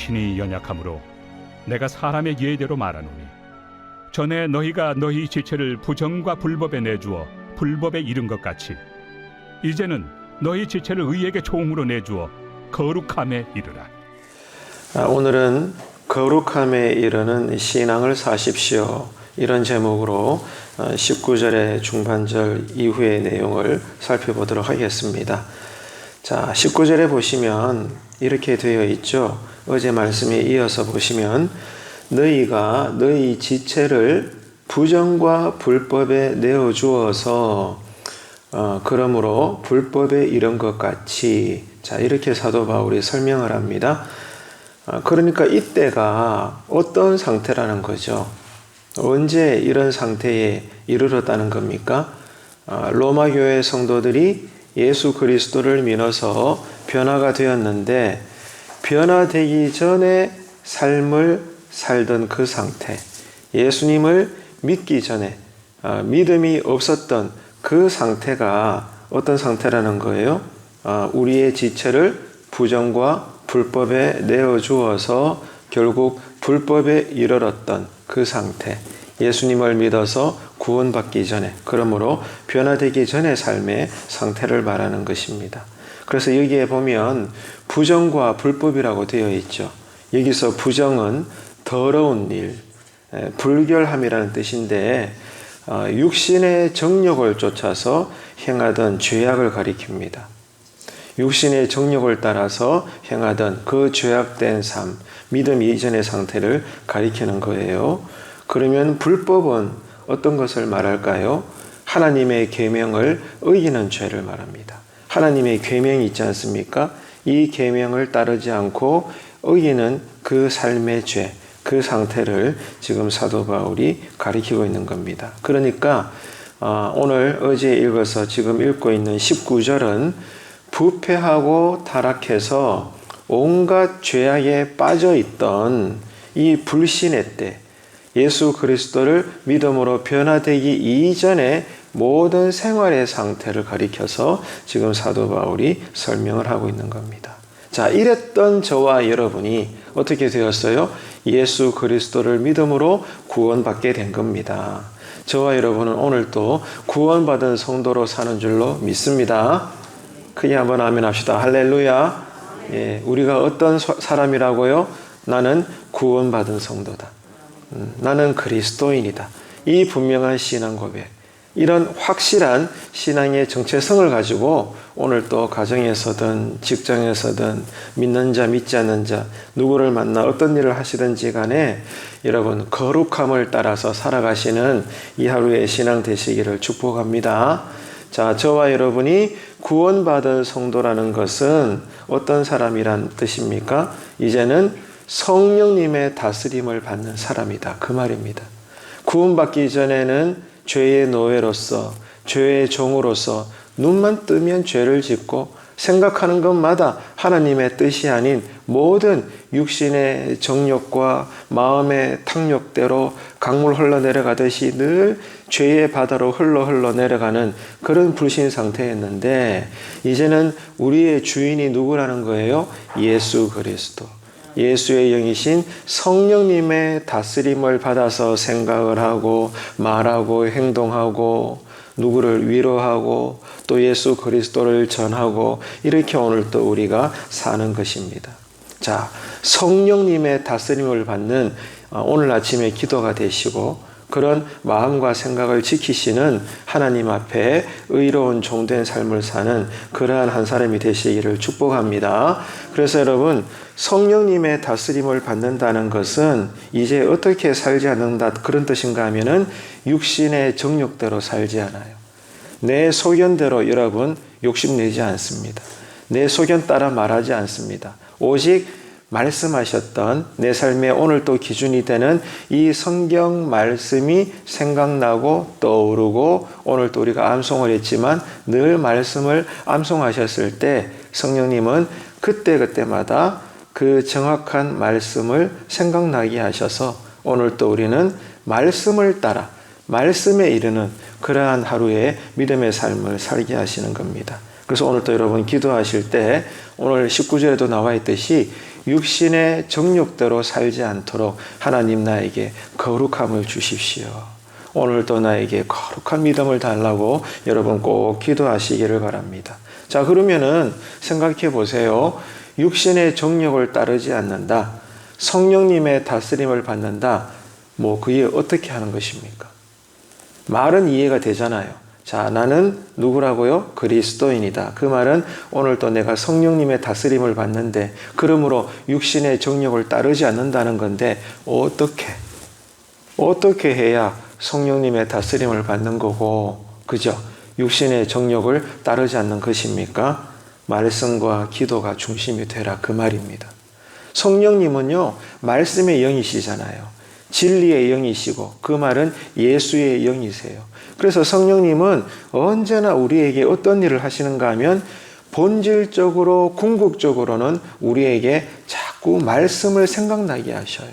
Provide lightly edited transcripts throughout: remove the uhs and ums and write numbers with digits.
친히 연약하므로 내가 사람의 예대로 말하노니 전에 너희가 너희 지체를 부정과 불법에 내주어 불법에 이른 것 같이 이제는 너희 지체를 의에게 종으로 내주어 거룩함에 이르라. 오늘은 거룩함에 이르는 신앙을 사십시오, 이런 제목으로 19절의 중반절 이후의 내용을 살펴보도록 하겠습니다. 자, 19절에 보시면 이렇게 되어 있죠. 어제 말씀에 이어서 보시면 너희가 너희 지체를 부정과 불법에 내어주어서 그러므로 불법에 이른 것 같이, 자, 이렇게 사도 바울이 설명을 합니다. 그러니까 이때가 어떤 상태라는 거죠. 언제 이런 상태에 이르렀다는 겁니까? 로마 교회 성도들이 예수 그리스도를 믿어서 변화가 되었는데 변화되기 전에 삶을 살던 그 상태, 예수님을 믿기 전에 믿음이 없었던 그 상태가 어떤 상태라는 거예요? 우리의 지체를 부정과 불법에 내어주어서 결국 불법에 이르렀던 그 상태, 예수님을 믿어서 구원받기 전에, 그러므로 변화되기 전의 삶의 상태를 말하는 것입니다. 그래서 여기에 보면 부정과 불법이라고 되어 있죠. 여기서 부정은 더러운 일, 불결함이라는 뜻인데 육신의 정욕을 쫓아서 행하던 죄악을 가리킵니다. 육신의 정욕을 따라서 행하던 그 죄악된 삶, 믿음 이전의 상태를 가리키는 거예요. 그러면 불법은 어떤 것을 말할까요? 하나님의 계명을 어기는 죄를 말합니다. 하나님의 계명이 있지 않습니까? 이 계명을 따르지 않고 어기는 그 삶의 죄, 그 상태를 지금 사도 바울이 가리키고 있는 겁니다. 그러니까 오늘 어제 읽어서 지금 읽고 있는 19절은 부패하고 타락해서 온갖 죄악에 빠져있던 이 불신의 때, 예수 그리스도를 믿음으로 변화되기 이전의 모든 생활의 상태를 가리켜서 지금 사도 바울이 설명을 하고 있는 겁니다. 자, 이랬던 저와 여러분이 어떻게 되었어요? 예수 그리스도를 믿음으로 구원받게 된 겁니다. 저와 여러분은 오늘 또 구원받은 성도로 사는 줄로 믿습니다. 크게 한번 아멘 합시다. 할렐루야. 예, 우리가 어떤 사람이라고요? 나는 구원받은 성도다. 나는 그리스도인이다. 이 분명한 신앙 고백, 이런 확실한 신앙의 정체성을 가지고 오늘 또 가정에서든 직장에서든 믿는 자 믿지 않는 자 누구를 만나 어떤 일을 하시든지 간에 여러분 거룩함을 따라서 살아가시는 이 하루의 신앙 되시기를 축복합니다. 자, 저와 여러분이 구원받은 성도라는 것은 어떤 사람이란 뜻입니까? 이제는 성령님의 다스림을 받는 사람이다, 그 말입니다. 구원받기 전에는 죄의 노예로서, 죄의 종으로서 눈만 뜨면 죄를 짓고 생각하는 것마다 하나님의 뜻이 아닌 모든 육신의 정욕과 마음의 탕욕대로 강물 흘러내려가듯이 늘 죄의 바다로 흘러내려가는 그런 불신 상태였는데 이제는 우리의 주인이 누구라는 거예요? 예수 그리스도. 예수의 영이신 성령님의 다스림을 받아서 생각을 하고 말하고 행동하고 누구를 위로하고 또 예수 그리스도를 전하고 이렇게 오늘 또 우리가 사는 것입니다. 자, 성령님의 다스림을 받는 오늘 아침에 기도가 되시고 그런 마음과 생각을 지키시는 하나님 앞에 의로운 종된 삶을 사는 그러한 한 사람이 되시기를 축복합니다. 그래서 여러분, 성령님의 다스림을 받는다는 것은 이제 어떻게 살지 않는다 그런 뜻인가 하면은 육신의 정욕대로 살지 않아요. 내 소견대로 여러분 욕심내지 않습니다. 내 소견 따라 말하지 않습니다. 오직 말씀하셨던 내 삶의 오늘 또 기준이 되는 이 성경 말씀이 생각나고 떠오르고 오늘 또 우리가 암송을 했지만 늘 말씀을 암송하셨을 때 성령님은 그때그때마다 그 정확한 말씀을 생각나게 하셔서 오늘 또 우리는 말씀을 따라 말씀에 이르는 그러한 하루의 믿음의 삶을 살게 하시는 겁니다. 그래서 오늘 또 여러분 기도하실 때 오늘 19절에도 나와 있듯이 육신의 정욕대로 살지 않도록 하나님 나에게 거룩함을 주십시오. 오늘도 나에게 거룩한 믿음을 달라고 여러분 꼭 기도하시기를 바랍니다. 자, 그러면은 생각해 보세요. 육신의 정욕을 따르지 않는다. 성령님의 다스림을 받는다. 그게 어떻게 하는 것입니까? 말은 이해가 되잖아요. 자, 나는 누구라고요? 그리스도인이다. 그 말은 오늘도 내가 성령님의 다스림을 받는데, 그러므로 육신의 정욕을 따르지 않는다는 건데, 어떻게 해야 성령님의 다스림을 받는 거고, 그죠? 육신의 정욕을 따르지 않는 것입니까? 말씀과 기도가 중심이 되라, 그 말입니다. 성령님은요, 말씀의 영이시잖아요. 진리의 영이시고, 그 말은 예수의 영이세요. 그래서 성령님은 언제나 우리에게 어떤 일을 하시는가 하면 본질적으로, 궁극적으로는 우리에게 자꾸 말씀을 생각나게 하셔요.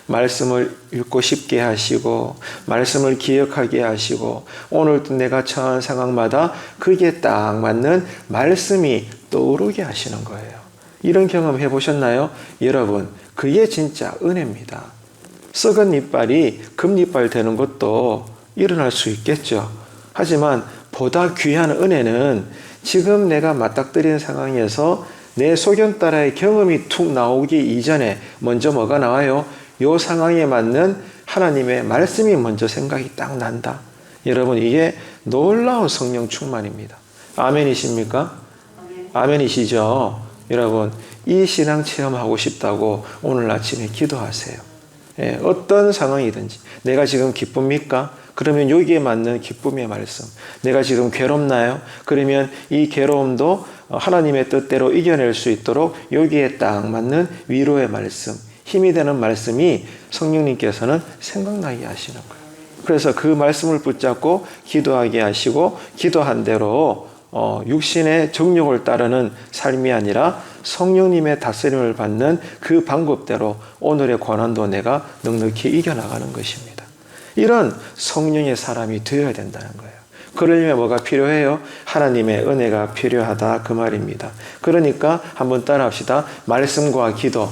말씀을 읽고 싶게 하시고, 말씀을 기억하게 하시고, 오늘도 내가 처한 상황마다 그게 딱 맞는 말씀이 떠오르게 하시는 거예요. 이런 경험 해보셨나요? 여러분, 그게 진짜 은혜입니다. 썩은 이빨이 금이빨 되는 것도 일어날 수 있겠죠. 하지만 보다 귀한 은혜는 지금 내가 맞닥뜨린 상황에서 내 소견 따라의 경험이 툭 나오기 이전에 먼저 뭐가 나와요? 이 상황에 맞는 하나님의 말씀이 먼저 생각이 딱 난다. 여러분, 이게 놀라운 성령 충만입니다. 아멘이십니까? 아멘이시죠? 여러분, 이 신앙 체험하고 싶다고 오늘 아침에 기도하세요. 어떤 상황이든지 내가 지금 기쁩니까? 그러면 여기에 맞는 기쁨의 말씀. 내가 지금 괴롭나요? 그러면 이 괴로움도 하나님의 뜻대로 이겨낼 수 있도록 여기에 딱 맞는 위로의 말씀, 힘이 되는 말씀이 성령님께서는 생각나게 하시는 거예요. 그래서 그 말씀을 붙잡고 기도하게 하시고, 기도한 대로 육신의 정욕을 따르는 삶이 아니라 성령님의 다스림을 받는 그 방법대로 오늘의 고난도 내가 넉넉히 이겨나가는 것입니다. 이런 성령의 사람이 되어야 된다는 거예요. 그러려면 뭐가 필요해요? 하나님의 은혜가 필요하다, 그 말입니다. 그러니까 한번 따라합시다. 말씀과 기도.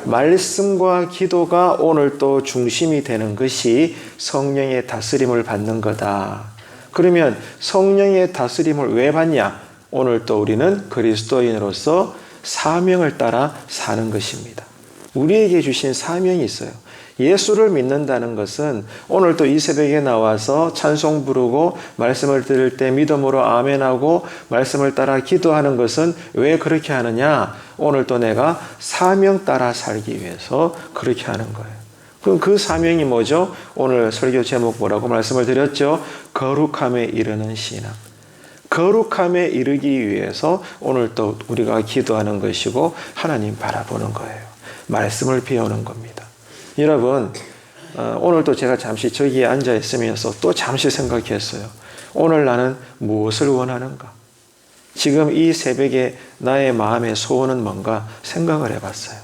말씀과 기도가 오늘 또 중심이 되는 것이 성령의 다스림을 받는 거다. 그러면 성령의 다스림을 왜 받냐? 오늘 또 우리는 그리스도인으로서 사명을 따라 사는 것입니다. 우리에게 주신 사명이 있어요. 예수를 믿는다는 것은 오늘 또 이 새벽에 나와서 찬송 부르고 말씀을 들을 때 믿음으로 아멘하고 말씀을 따라 기도하는 것은 왜 그렇게 하느냐? 오늘 또 내가 사명 따라 살기 위해서 그렇게 하는 거예요. 그럼 그 사명이 뭐죠? 오늘 설교 제목 뭐라고 말씀을 드렸죠? 거룩함에 이르는 신앙. 거룩함에 이르기 위해서 오늘 또 우리가 기도하는 것이고 하나님 바라보는 거예요. 말씀을 배우는 겁니다. 여러분, 오늘도 제가 잠시 저기에 앉아 있으면서 또 잠시 생각했어요. 오늘 나는 무엇을 원하는가? 지금 이 새벽에 나의 마음의 소원은 뭔가 생각을 해봤어요.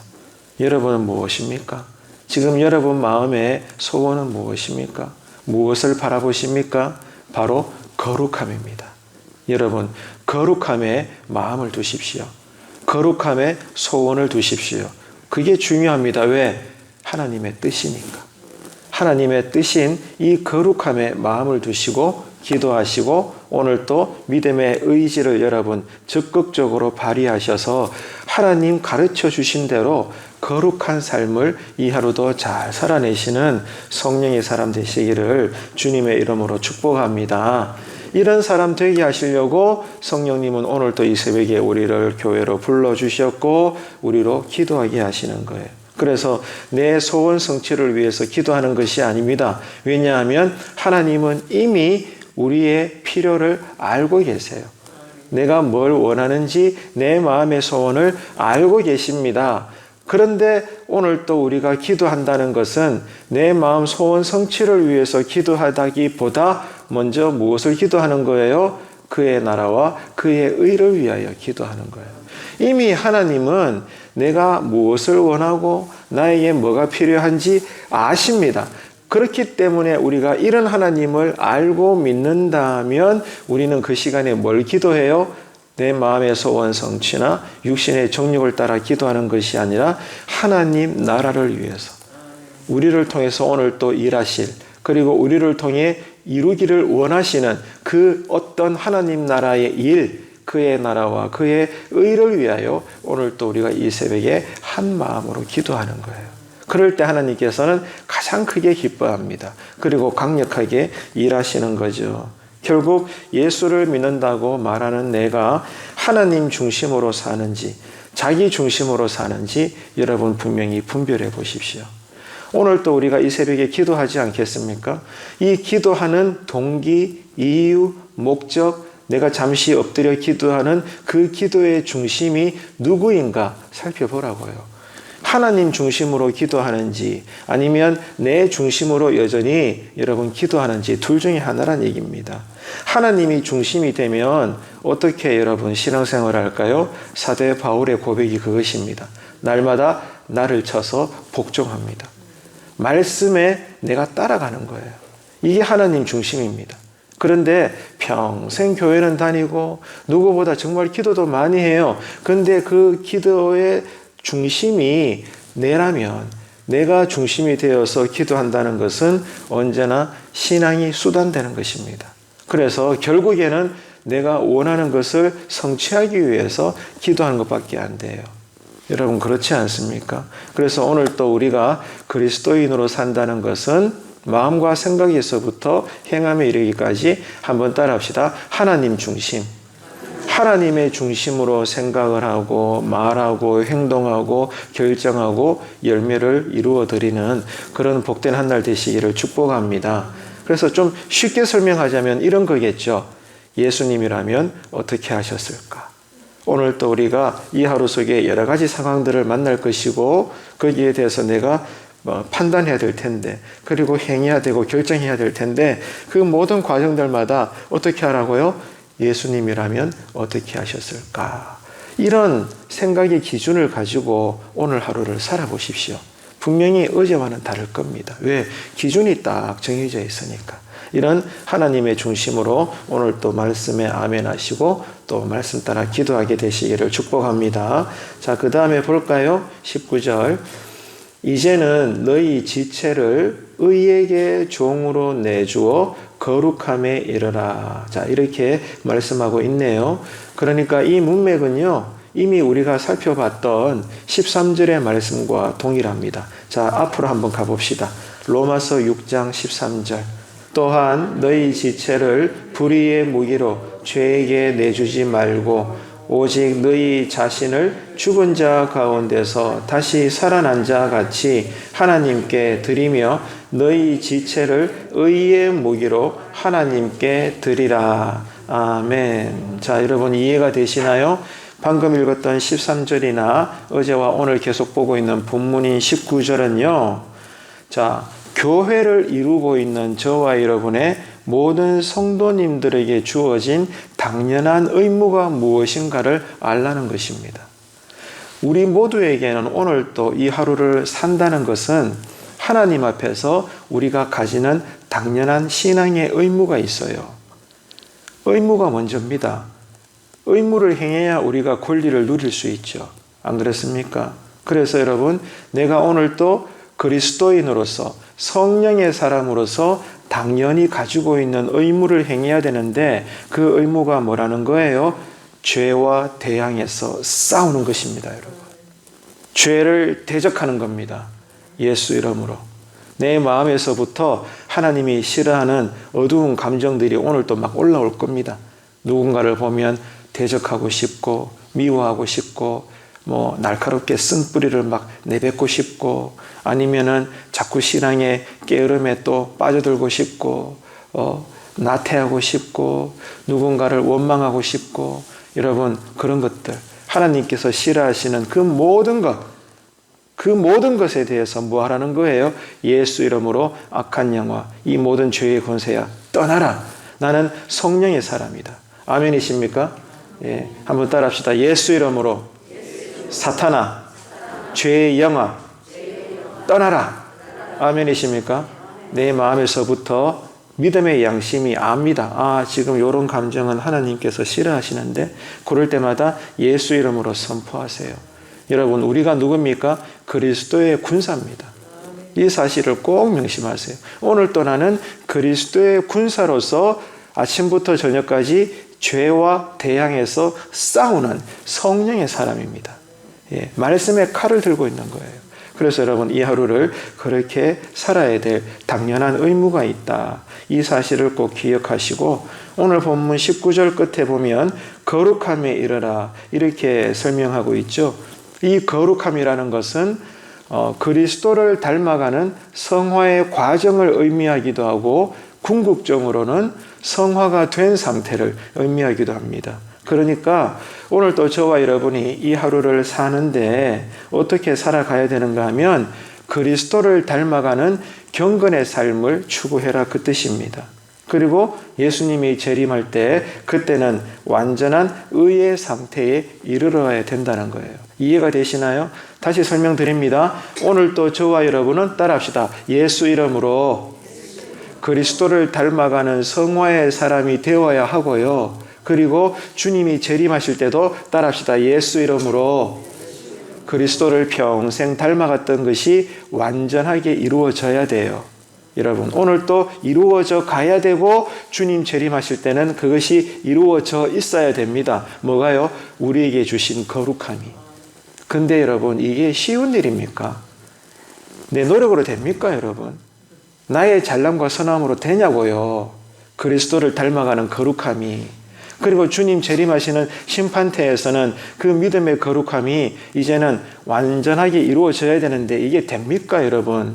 여러분은 무엇입니까? 지금 여러분 마음의 소원은 무엇입니까? 무엇을 바라보십니까? 바로 거룩함입니다. 여러분, 거룩함에 마음을 두십시오. 거룩함에 소원을 두십시오. 그게 중요합니다. 왜? 하나님의 뜻이니까. 하나님의 뜻인 이 거룩함에 마음을 두시고 기도하시고 오늘 또 믿음의 의지를 여러분 적극적으로 발휘하셔서 하나님 가르쳐 주신 대로 거룩한 삶을 이 하루도 잘 살아내시는 성령의 사람 되시기를 주님의 이름으로 축복합니다. 이런 사람 되게 하시려고 성령님은 오늘 또 이 새벽에 우리를 교회로 불러주셨고 우리로 기도하게 하시는 거예요. 그래서 내 소원 성취를 위해서 기도하는 것이 아닙니다. 왜냐하면 하나님은 이미 우리의 필요를 알고 계세요. 내가 뭘 원하는지 내 마음의 소원을 알고 계십니다. 그런데 오늘 또 우리가 기도한다는 것은 내 마음 소원 성취를 위해서 기도하다기보다 먼저 무엇을 기도하는 거예요? 그의 나라와 그의 의를 위하여 기도하는 거예요. 이미 하나님은 내가 무엇을 원하고 나에게 뭐가 필요한지 아십니다. 그렇기 때문에 우리가 이런 하나님을 알고 믿는다면 우리는 그 시간에 뭘 기도해요? 내 마음의 소원 성취나 육신의 정욕을 따라 기도하는 것이 아니라 하나님 나라를 위해서 우리를 통해서 오늘 또 일하실, 그리고 우리를 통해 이루기를 원하시는 그 어떤 하나님 나라의 일, 그의 나라와 그의 의를 위하여 오늘 또 우리가 이 새벽에 한 마음으로 기도하는 거예요. 그럴 때 하나님께서는 가장 크게 기뻐합니다. 그리고 강력하게 일하시는 거죠. 결국 예수를 믿는다고 말하는 내가 하나님 중심으로 사는지 자기 중심으로 사는지 여러분 분명히 분별해 보십시오. 오늘 또 우리가 이 새벽에 기도하지 않겠습니까? 이 기도하는 동기, 이유, 목적, 내가 잠시 엎드려 기도하는 그 기도의 중심이 누구인가 살펴보라고요. 하나님 중심으로 기도하는지 아니면 내 중심으로 여전히 여러분 기도하는지 둘 중에 하나란 얘기입니다. 하나님이 중심이 되면 어떻게 여러분 신앙생활 할까요? 사도 바울의 고백이 그것입니다. 날마다 나를 쳐서 복종합니다. 말씀에 내가 따라가는 거예요. 이게 하나님 중심입니다. 그런데 평생 교회는 다니고 누구보다 정말 기도도 많이 해요. 그런데 그 기도의 중심이 내라면 내가 중심이 되어서 기도한다는 것은 언제나 신앙이 수단되는 것입니다. 그래서 결국에는 내가 원하는 것을 성취하기 위해서 기도하는 것밖에 안 돼요. 여러분 그렇지 않습니까? 그래서 오늘 또 우리가 그리스도인으로 산다는 것은 마음과 생각에서부터 행함에 이르기까지 한번 따라합시다. 하나님 중심. 하나님의 중심으로 생각을 하고 말하고 행동하고 결정하고 열매를 이루어 드리는 그런 복된 한 날 되시기를 축복합니다. 그래서 좀 쉽게 설명하자면 이런 거겠죠. 예수님이라면 어떻게 하셨을까? 오늘 또 우리가 이 하루 속에 여러 가지 상황들을 만날 것이고 거기에 대해서 내가 판단해야 될 텐데 그리고 행해야 되고 결정해야 될 텐데 그 모든 과정들마다 어떻게 하라고요? 예수님이라면 어떻게 하셨을까? 이런 생각의 기준을 가지고 오늘 하루를 살아보십시오. 분명히 어제와는 다를 겁니다. 왜? 기준이 딱 정해져 있으니까. 이런 하나님의 중심으로 오늘 또 말씀에 아멘 하시고 또 말씀 따라 기도하게 되시기를 축복합니다. 자, 그 다음에 볼까요? 19절. 이제는 너희 지체를 의에게 종으로 내주어 거룩함에 이르라. 자, 이렇게 말씀하고 있네요. 그러니까 이 문맥은요, 이미 우리가 살펴봤던 13절의 말씀과 동일합니다. 자, 앞으로 한번 가봅시다. 로마서 6장 13절. 또한 너희 지체를 불의의 무기로 죄에게 내주지 말고 오직 너희 자신을 죽은 자 가운데서 다시 살아난 자 같이 하나님께 드리며 너희 지체를 의의 무기로 하나님께 드리라. 아멘. 자, 여러분 이해가 되시나요? 방금 읽었던 13절이나 어제와 오늘 계속 보고 있는 본문인 19절은요. 자, 교회를 이루고 있는 저와 여러분의 모든 성도님들에게 주어진 당연한 의무가 무엇인가를 알라는 것입니다. 우리 모두에게는 오늘 또 이 하루를 산다는 것은 하나님 앞에서 우리가 가지는 당연한 신앙의 의무가 있어요. 의무가 먼저입니다. 의무를 행해야 우리가 권리를 누릴 수 있죠. 안 그렇습니까? 그래서 여러분, 내가 오늘 또 그리스도인으로서 성령의 사람으로서 당연히 가지고 있는 의무를 행해야 되는데 그 의무가 뭐라는 거예요? 죄와 대항해서 싸우는 것입니다, 여러분. 죄를 대적하는 겁니다. 예수 이름으로. 내 마음에서부터 하나님이 싫어하는 어두운 감정들이 오늘 또 막 올라올 겁니다. 누군가를 보면 대적하고 싶고 미워하고 싶고 날카롭게 쓴뿌리를 막 내뱉고 싶고 아니면은 자꾸 신앙의 게으름에 또 빠져들고 싶고 나태하고 싶고 누군가를 원망하고 싶고 여러분 그런 것들 하나님께서 싫어하시는 그 모든 것에 대해서 뭐 하라는 거예요? 예수 이름으로 악한 영화 이 모든 죄의 권세야 떠나라. 나는 성령의 사람이다. 아멘이십니까? 예, 한번 따라합시다. 예수 이름으로 사탄아 죄의 영아 떠나라. 아멘이십니까? 내 마음에서부터 믿음의 양심이 압니다. 아, 지금 이런 감정은 하나님께서 싫어하시는데 그럴 때마다 예수 이름으로 선포하세요. 여러분, 우리가 누굽니까? 그리스도의 군사입니다. 이 사실을 꼭 명심하세요. 오늘 또 나는 그리스도의 군사로서 아침부터 저녁까지 죄와 대항해서 싸우는 성령의 사람입니다. 예, 말씀의 칼을 들고 있는 거예요. 그래서 여러분, 이 하루를 그렇게 살아야 될 당연한 의무가 있다. 이 사실을 꼭 기억하시고, 오늘 본문 19절 끝에 보면 거룩함에 이르라 이렇게 설명하고 있죠. 이 거룩함이라는 것은 그리스도를 닮아가는 성화의 과정을 의미하기도 하고, 궁극적으로는 성화가 된 상태를 의미하기도 합니다. 그러니까 오늘 또 저와 여러분이 이 하루를 사는데 어떻게 살아가야 되는가 하면 그리스도를 닮아가는 경건의 삶을 추구해라, 그 뜻입니다. 그리고 예수님이 재림할 때 그때는 완전한 의의 상태에 이르러야 된다는 거예요. 이해가 되시나요? 다시 설명드립니다. 오늘 또 저와 여러분은 따라합시다. 예수 이름으로 그리스도를 닮아가는 성화의 사람이 되어야 하고요. 그리고 주님이 재림하실 때도 따라합시다. 예수 이름으로 그리스도를 평생 닮아갔던 것이 완전하게 이루어져야 돼요. 여러분, 오늘 또 이루어져 가야 되고 주님 재림하실 때는 그것이 이루어져 있어야 됩니다. 뭐가요? 우리에게 주신 거룩함이. 근데 여러분, 이게 쉬운 일입니까? 내 노력으로 됩니까, 여러분? 나의 잘남과 선함으로 되냐고요. 그리스도를 닮아가는 거룩함이. 그리고 주님 재림하시는 심판대에서는 그 믿음의 거룩함이 이제는 완전하게 이루어져야 되는데 이게 됩니까, 여러분?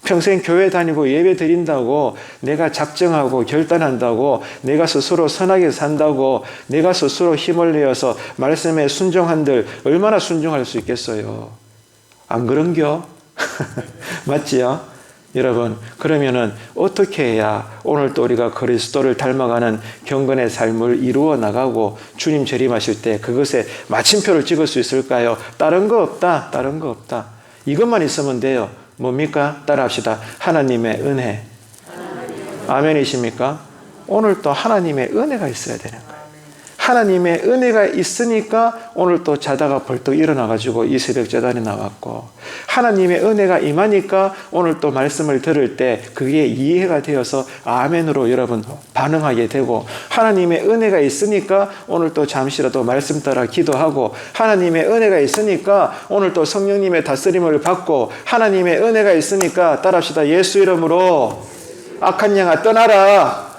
평생 교회 다니고 예배 드린다고, 내가 작정하고 결단한다고, 내가 스스로 선하게 산다고, 내가 스스로 힘을 내어서 말씀에 순종한들 얼마나 순종할 수 있겠어요? 안 그런겨? 맞지요? 여러분, 그러면은 어떻게 해야 오늘 또 우리가 그리스도를 닮아가는 경건의 삶을 이루어 나가고 주님 재림하실 때 그것에 마침표를 찍을 수 있을까요? 다른 거 없다. 다른 거 없다. 이것만 있으면 돼요. 뭡니까? 따라합시다. 하나님의 은혜. 아멘이십니까? 오늘 또 하나님의 은혜가 있어야 되는 거예요. 하나님의 은혜가 있으니까 오늘 또 자다가 벌떡 일어나가지고 이 새벽 제단에 나왔고, 하나님의 은혜가 임하니까 오늘 또 말씀을 들을 때 그게 이해가 되어서 아멘으로 여러분 반응하게 되고, 하나님의 은혜가 있으니까 오늘 또 잠시라도 말씀 따라 기도하고, 하나님의 은혜가 있으니까 오늘 또 성령님의 다스림을 받고, 하나님의 은혜가 있으니까 따라합시다. 예수 이름으로 악한 영아 떠나라.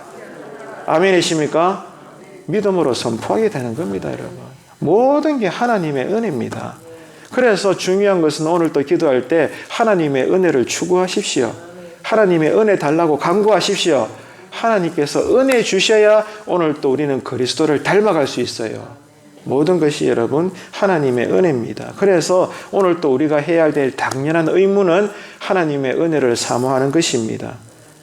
아멘이십니까? 믿음으로 선포하게 되는 겁니다, 여러분. 모든 게 하나님의 은혜입니다. 그래서 중요한 것은 오늘 또 기도할 때 하나님의 은혜를 추구하십시오. 하나님의 은혜 달라고 간구하십시오. 하나님께서 은혜 주셔야 오늘 또 우리는 그리스도를 닮아갈 수 있어요. 모든 것이 여러분 하나님의 은혜입니다. 그래서 오늘 또 우리가 해야 될 당연한 의무는 하나님의 은혜를 사모하는 것입니다.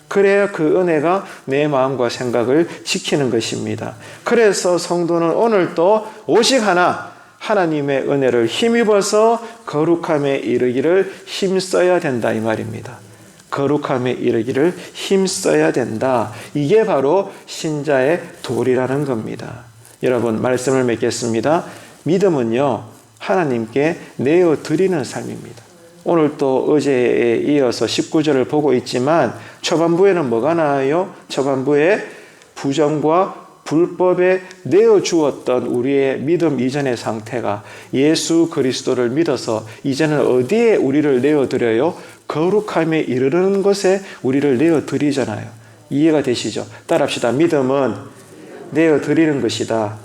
그래야 그 은혜가 내 마음과 생각을 지키는 것입니다. 그래서 성도는 오늘 또 오직 하나, 하나님의 은혜를 힘입어서 거룩함에 이르기를 힘써야 된다, 이 말입니다. 거룩함에 이르기를 힘써야 된다. 이게 바로 신자의 도리라는 겁니다. 여러분, 말씀을 맺겠습니다. 믿음은요, 하나님께 내어드리는 삶입니다. 오늘 또 어제에 이어서 19절을 보고 있지만 초반부에는 뭐가 나와요? 초반부에 부정과 불법에 내어주었던 우리의 믿음 이전의 상태가 예수 그리스도를 믿어서 이제는 어디에 우리를 내어드려요? 거룩함에 이르는 것에 우리를 내어드리잖아요. 이해가 되시죠? 따라합시다. 믿음은 내어드리는 것이다.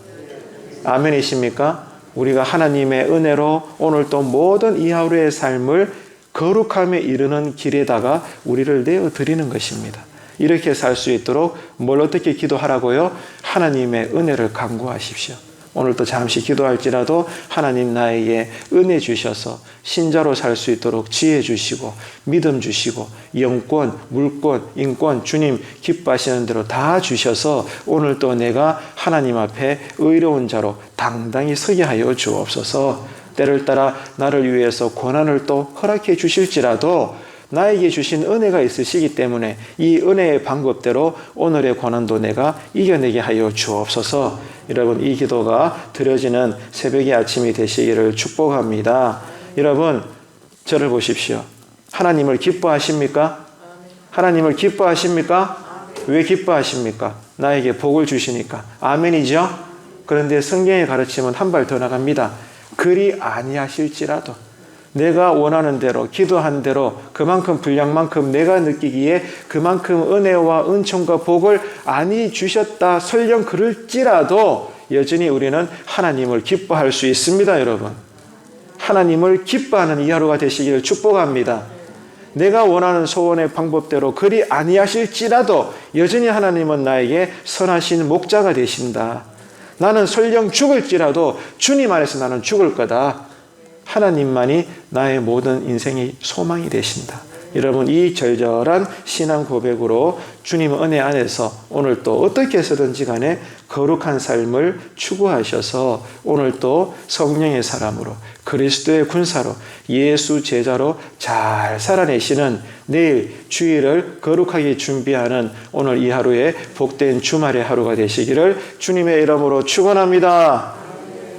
아멘이십니까? 우리가 하나님의 은혜로 오늘 또 모든 이 하루의 삶을 거룩함에 이르는 길에다가 우리를 내어드리는 것입니다. 이렇게 살 수 있도록 뭘 어떻게 기도하라고요? 하나님의 은혜를 간구하십시오. 오늘도 잠시 기도할지라도 하나님 나에게 은혜 주셔서 신자로 살 수 있도록 지혜 주시고 믿음 주시고 영권, 물권, 인권 주님 기뻐하시는 대로 다 주셔서 오늘 또 내가 하나님 앞에 의로운 자로 당당히 서게 하여 주옵소서. 때를 따라 나를 위해서 고난을 또 허락해 주실지라도 나에게 주신 은혜가 있으시기 때문에 이 은혜의 방법대로 오늘의 고난도 내가 이겨내게 하여 주옵소서. 여러분, 이 기도가 드려지는 새벽의 아침이 되시기를 축복합니다. 여러분, 저를 보십시오. 하나님을 기뻐하십니까? 하나님을 기뻐하십니까? 왜 기뻐하십니까? 나에게 복을 주시니까. 아멘이죠? 그런데 성경의 가르침은 한 발 더 나갑니다. 그리 아니하실지라도 내가 원하는 대로 기도한 대로 그만큼 분량만큼 내가 느끼기에 그만큼 은혜와 은총과 복을 아니 주셨다 설령 그럴지라도 여전히 우리는 하나님을 기뻐할 수 있습니다. 여러분, 하나님을 기뻐하는 이 하루가 되시기를 축복합니다. 내가 원하는 소원의 방법대로 그리 아니하실지라도 여전히 하나님은 나에게 선하신 목자가 되신다. 나는 설령 죽을지라도 주님 안에서 나는 죽을 거다. 하나님만이 나의 모든 인생의 소망이 되신다. 여러분, 이 절절한 신앙 고백으로 주님 은혜 안에서 오늘 또 어떻게 해서든지 간에 거룩한 삶을 추구하셔서 오늘 또 성령의 사람으로 그리스도의 군사로 예수 제자로 잘 살아내시는 내일 주일을 거룩하게 준비하는 오늘 이 하루에 복된 주말의 하루가 되시기를 주님의 이름으로 축원합니다.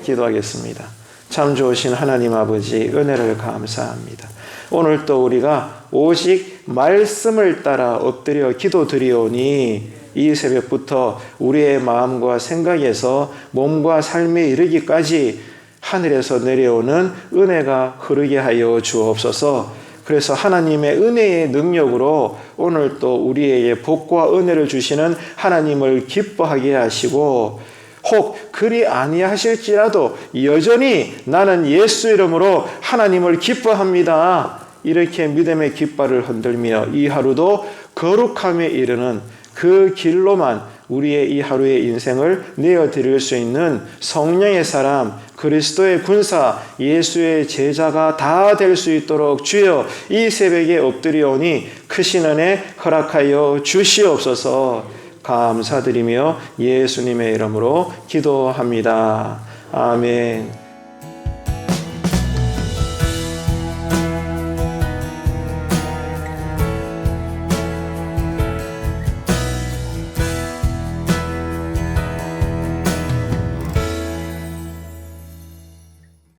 기도하겠습니다. 참 좋으신 하나님 아버지, 은혜를 감사합니다. 오늘 또 우리가 오직 말씀을 따라 엎드려 기도드리오니 이 새벽부터 우리의 마음과 생각에서 몸과 삶에 이르기까지 하늘에서 내려오는 은혜가 흐르게 하여 주옵소서. 그래서 하나님의 은혜의 능력으로 오늘 또 우리에게 복과 은혜를 주시는 하나님을 기뻐하게 하시고, 혹 그리 아니하실지라도 여전히 나는 예수 이름으로 하나님을 기뻐합니다. 이렇게 믿음의 깃발을 흔들며 이 하루도 거룩함에 이르는 그 길로만 우리의 이 하루의 인생을 내어드릴 수 있는 성령의 사람, 그리스도의 군사, 예수의 제자가 다 될 수 있도록 주여 이 새벽에 엎드리오니 크신 은혜 허락하여 주시옵소서. 감사드리며 예수님의 이름으로 기도합니다. 아멘.